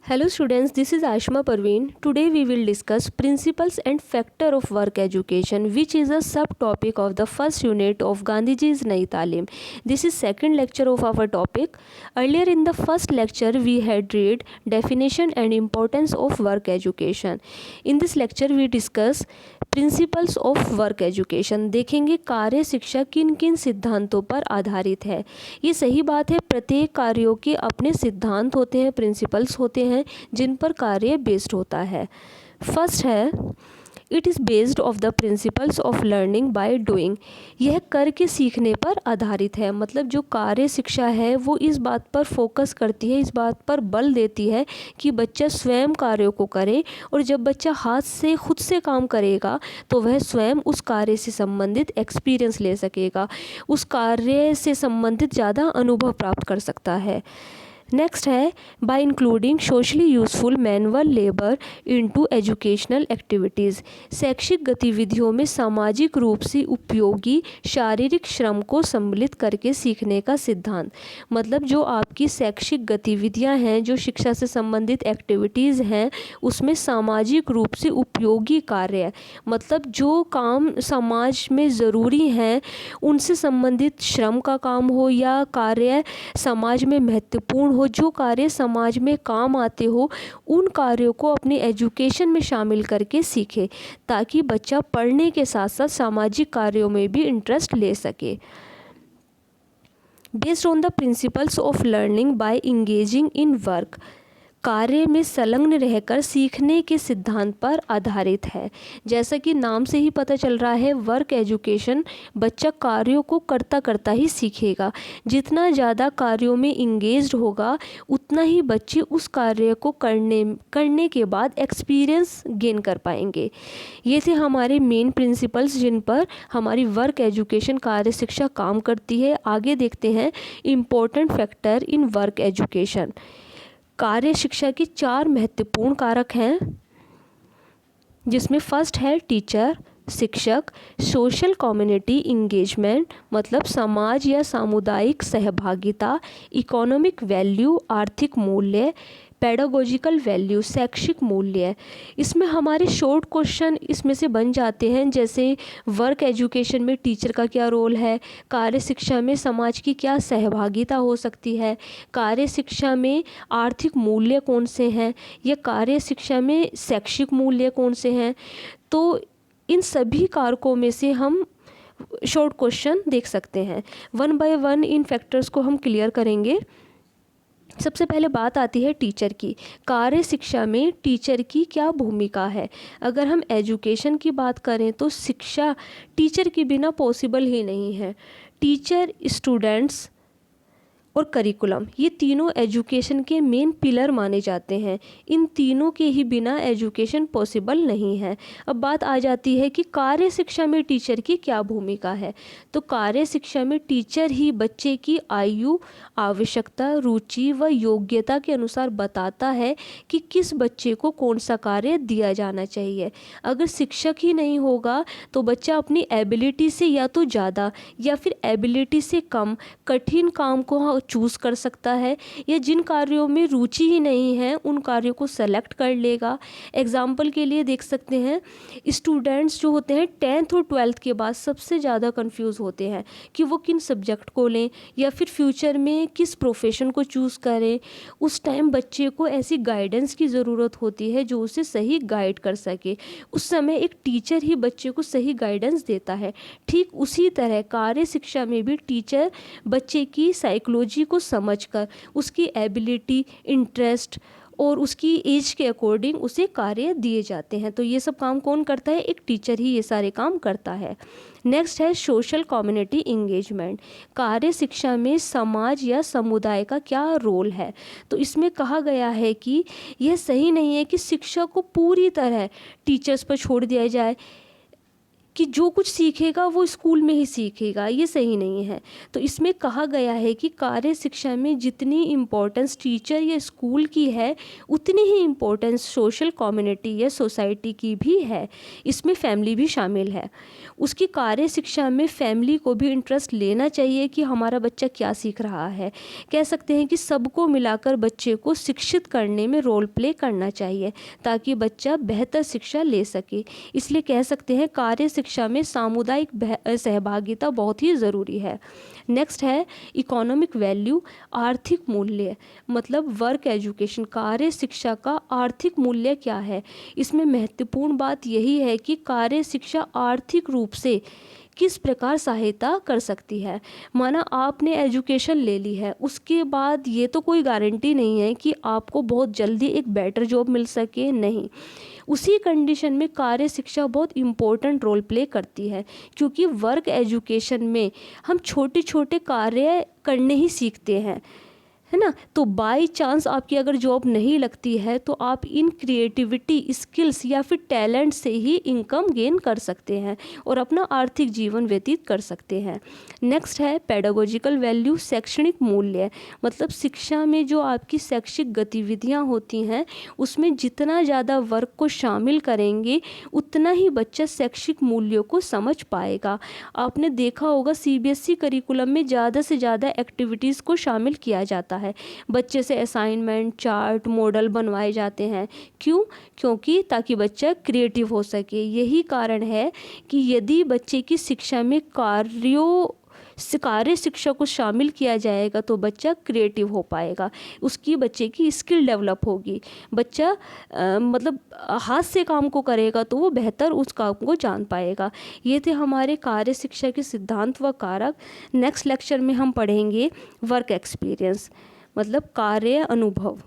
Hello students, this is Ashma Parveen. Today we will discuss principles and factor of work education, which is a subtopic of the first unit of Gandhiji's Nayi Talim. This is second lecture of our topic. Earlier in the first lecture we had read definition and importance of work education. In this lecture we discuss principles of work education. देखेंगे कार्य शिक्षा किन किन सिद्धांतों पर आधारित है। ये सही बात है, प्रत्येक कार्यों के अपने सिद्धांत होते हैं, प्रिंसिपल्स होते हैं जिन पर कार्य बेस्ड होता है। फर्स्ट है it is based of the principles of learning by doing. यह करके सीखने पर आधारित है। मतलब जो कार्य शिक्षा है वो इस बात पर फोकस करती है, इस बात पर बल देती है कि बच्चा स्वयं कार्यों को करे, और जब बच्चा हाथ से खुद से काम करेगा तो वह स्वयं उस कार्य से संबंधित एक्सपीरियंस ले सकेगा, उस कार्य से संबंधित ज़्यादा अनुभव प्राप्त कर सकता है। नेक्स्ट है bye including socially useful manual labour into educational activities. शैक्षिक गतिविधियों में सामाजिक रूप से उपयोगी शारीरिक श्रम को सम्मिलित करके सीखने का सिद्धांत। मतलब जो आपकी शैक्षिक गतिविधियां हैं, जो शिक्षा से संबंधित एक्टिविटीज़ हैं, उसमें सामाजिक रूप से उपयोगी कार्य है। मतलब जो काम समाज में ज़रूरी हैं उनसे संबंधित श्रम का काम हो या कार्य समाज में महत्वपूर्ण हो, जो कार्य समाज में काम आते हो, उन कार्यों को अपने एजुकेशन में शामिल करके सीखे, ताकि बच्चा पढ़ने के साथ साथ सामाजिक कार्यों में भी इंटरेस्ट ले सके। Based on the principles of learning by engaging in work, कार्य में संलग्न रहकर सीखने के सिद्धांत पर आधारित है। जैसा कि नाम से ही पता चल रहा है, वर्क एजुकेशन बच्चा कार्यों को करता करता ही सीखेगा। जितना ज़्यादा कार्यों में इंगेज्ड होगा उतना ही बच्चे उस कार्य को करने के बाद एक्सपीरियंस गेन कर पाएंगे। ये थे हमारे मेन प्रिंसिपल्स जिन पर हमारी वर्क एजुकेशन कार्य शिक्षा काम करती है। आगे देखते हैं important factor in work education. कार्य शिक्षा के 4 महत्वपूर्ण कारक हैं, जिसमें फर्स्ट है टीचर, शिक्षक, सोशल कम्युनिटी इंगेजमेंट मतलब समाज या सामुदायिक सहभागिता, इकोनॉमिक वैल्यू आर्थिक मूल्य, पेडागोजिकल वैल्यू शैक्षिक मूल्य। इसमें हमारे शॉर्ट क्वेश्चन इसमें से बन जाते हैं, जैसे वर्क एजुकेशन में टीचर का क्या रोल है, कार्य शिक्षा में समाज की क्या सहभागिता हो सकती है, कार्य शिक्षा में आर्थिक मूल्य कौन से हैं, या कार्य शिक्षा में शैक्षिक मूल्य कौन से हैं। तो इन सभी कारकों में से हम शॉर्ट क्वेश्चन देख सकते हैं। One by one in factors को हम क्लियर करेंगे। सबसे पहले बात आती है टीचर की। कार्य शिक्षा में टीचर की क्या भूमिका है। अगर हम एजुकेशन की बात करें तो शिक्षा टीचर के बिना पॉसिबल ही नहीं है। टीचर, स्टूडेंट्स और करिकुलम, ये तीनों एजुकेशन के मेन पिलर माने जाते हैं। इन तीनों के ही बिना एजुकेशन पॉसिबल नहीं है। अब बात आ जाती है कि कार्य शिक्षा में टीचर की क्या भूमिका है। तो कार्य शिक्षा में टीचर ही बच्चे की आयु, आवश्यकता, रुचि व योग्यता के अनुसार बताता है कि किस बच्चे को कौन सा कार्य दिया जाना चाहिए। अगर शिक्षक ही नहीं होगा तो बच्चा अपनी एबिलिटी से या तो ज़्यादा या फिर एबिलिटी से कम कठिन काम को चूज़ कर सकता है, या जिन कार्यों में रुचि ही नहीं है उन कार्यों को सेलेक्ट कर लेगा। एग्जाम्पल के लिए देख सकते हैं, स्टूडेंट्स जो होते हैं 10th और 12th के बाद सबसे ज़्यादा कंफ्यूज होते हैं कि वो किन सब्जेक्ट को लें या फिर फ्यूचर में किस प्रोफेशन को चूज़ करें। उस टाइम बच्चे को ऐसी गाइडेंस की ज़रूरत होती है जो उसे सही गाइड कर सके। उस समय एक टीचर ही बच्चे को सही गाइडेंस देता है। ठीक उसी तरह कार्य शिक्षा में भी टीचर बच्चे की साइकोलॉजी को समझकर उसकी एबिलिटी, इंटरेस्ट और उसकी एज के अकॉर्डिंग उसे कार्य दिए जाते हैं। तो ये सब काम कौन करता है? एक टीचर ही ये सारे काम करता है। नेक्स्ट है सोशल कम्युनिटी इंगेजमेंट। कार्य शिक्षा में समाज या समुदाय का क्या रोल है। तो इसमें कहा गया है कि यह सही नहीं है कि शिक्षा को पूरी तरह टीचर्स पर छोड़ दिया जाए। कि जो कुछ सीखेगा वो स्कूल में ही सीखेगा, ये सही नहीं है। तो इसमें कहा गया है कि कार्य शिक्षा में जितनी इम्पोर्टेंस टीचर या स्कूल की है, उतनी ही इम्पोर्टेंस सोशल कम्युनिटी या सोसाइटी की भी है। इसमें फैमिली भी शामिल है। उसकी कार्य शिक्षा में फैमिली को भी इंटरेस्ट लेना चाहिए कि हमारा बच्चा क्या सीख रहा है। कह सकते हैं कि सबको मिलाकर बच्चे को शिक्षित करने में रोल प्ले करना चाहिए ताकि बच्चा बेहतर शिक्षा ले सके। इसलिए कह सकते हैं कार्य शिक्षा में सामुदायिक सहभागिता बहुत ही ज़रूरी है। नेक्स्ट है इकोनॉमिक वैल्यू, आर्थिक मूल्य, मतलब वर्क एजुकेशन, कार्य शिक्षा का आर्थिक मूल्य क्या है। इसमें महत्वपूर्ण बात यही है कि कार्य शिक्षा आर्थिक रूप से किस प्रकार सहायता कर सकती है। माना आपने एजुकेशन ले ली है, उसके बाद ये तो कोई गारंटी नहीं है कि आपको बहुत जल्दी एक बेटर जॉब मिल सके, नहीं। उसी कंडीशन में कार्य शिक्षा बहुत इम्पोर्टेंट रोल प्ले करती है, क्योंकि वर्क एजुकेशन में हम छोटे छोटे कार्य करने ही सीखते हैं, है ना। तो बाय चांस आपकी अगर जॉब नहीं लगती है तो आप इन क्रिएटिविटी स्किल्स या फिर टैलेंट से ही इनकम गेन कर सकते हैं और अपना आर्थिक जीवन व्यतीत कर सकते हैं। नेक्स्ट है पेडागोजिकल वैल्यू, शैक्षणिक मूल्य, मतलब शिक्षा में जो आपकी शैक्षिक गतिविधियां होती हैं उसमें जितना ज़्यादा वर्क को शामिल करेंगे उतना ही बच्चा शैक्षिक मूल्यों को समझ पाएगा। आपने देखा होगा CBSE करिकुलम में ज़्यादा से ज़्यादा एक्टिविटीज़ को शामिल किया जाता है। बच्चे से असाइनमेंट, चार्ट, मॉडल बनवाए जाते हैं। क्यों? क्योंकि ताकि बच्चा क्रिएटिव हो सके। यही कारण है कि यदि बच्चे की शिक्षा में कार्य शिक्षा को शामिल किया जाएगा तो बच्चा क्रिएटिव हो पाएगा, उसकी बच्चे की स्किल डेवलप होगी। बच्चा मतलब हाथ से काम को करेगा तो वो बेहतर उस काम को जान पाएगा। ये थे हमारे कार्य शिक्षा के सिद्धांत व कारक। नेक्स्ट लेक्चर में हम पढ़ेंगे वर्क एक्सपीरियंस, मतलब कार्य अनुभव।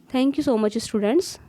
Thank you so much students.